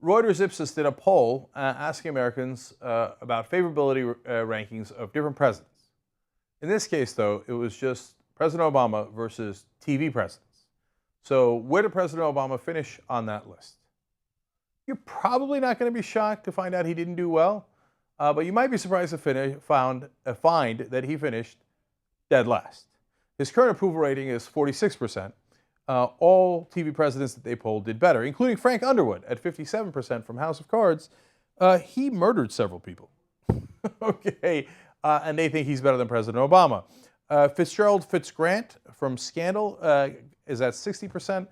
Reuters Ipsos did a poll asking Americans about favorability rankings of different presidents. In this case, though, it was just President Obama versus TV presidents. So where did President Obama finish on that list? You're probably not going to be shocked to find out he didn't do well, but you might be surprised to find that he finished dead last. His current approval rating is 46%. All TV presidents that they polled did better, including Frank Underwood at 57% from House of Cards. He murdered several people. Okay, and they think he's better than President Obama. Fitzgerald Fitzgrant from Scandal is at 60%.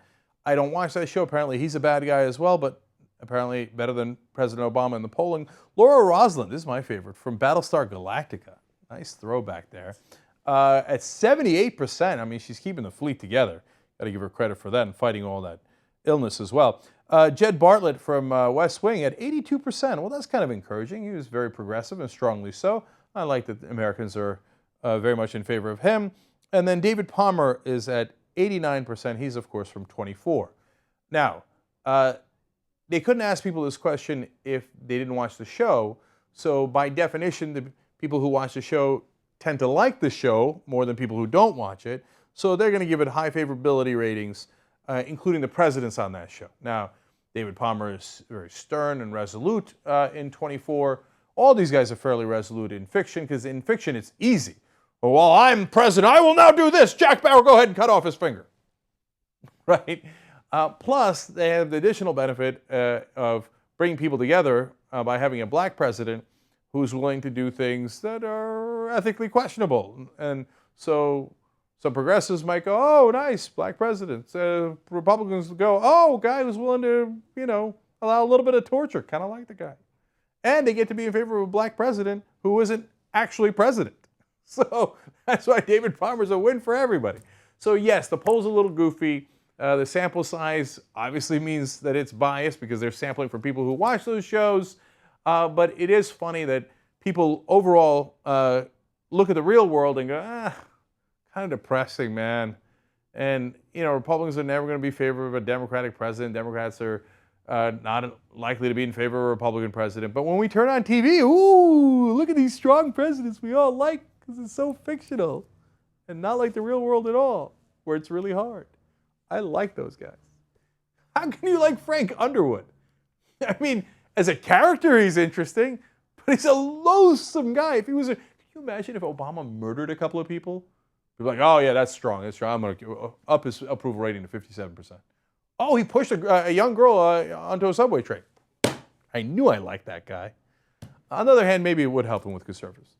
I don't watch that show. Apparently he's a bad guy as well, but apparently better than President Obama in the polling. Laura Roslin, this is my favorite, from Battlestar Galactica. Nice throwback there. At 78%, I mean, she's keeping the fleet together. Got to give her credit for that and fighting all that illness as well. Jed Bartlet from West Wing at 82%. Well, that's kind of encouraging. He was very progressive and strongly so. I like that Americans are very much in favor of him. And then David Palmer is at 89%. He's, of course, from 24. Now, they couldn't ask people this question if they didn't watch the show. So by definition, the people who watch the show tend to like the show more than people who don't watch it. So they're going to give it high favorability ratings, including the presidents on that show. Now, David Palmer is very stern and resolute in 24. All these guys are fairly resolute in fiction, because in fiction it's easy. Oh, well, I'm president, I will now do this. Jack Bauer, go ahead and cut off his finger. Right? Plus, they have the additional benefit of bringing people together by having a black president who's willing to do things that are ethically questionable. And so some progressives might go, oh, nice, black president. Republicans go, oh, guy who's willing to, allow a little bit of torture. Kind of like the guy. And they get to be in favor of a black president who isn't actually president. So that's why David Palmer's a win for everybody. So yes, the poll's a little goofy. The sample size obviously means that it's biased because they're sampling for people who watch those shows. But it is funny that people overall look at the real world and go, kind of depressing, man. And, Republicans are never going to be in favor of a Democratic president. Democrats are not likely to be in favor of a Republican president. But when we turn on TV, ooh, look at these strong presidents we all like because it's so fictional and not like the real world at all, where it's really hard. I like those guys. How can you like Frank Underwood? I mean, as a character, he's interesting, but he's a loathsome guy. If he was can you imagine if Obama murdered a couple of people? People are like, oh yeah, that's strong. That's strong. I'm going to up his approval rating to 57%. Oh, he pushed a young girl onto a subway train. I knew I liked that guy. On the other hand, maybe it would help him with conservatives.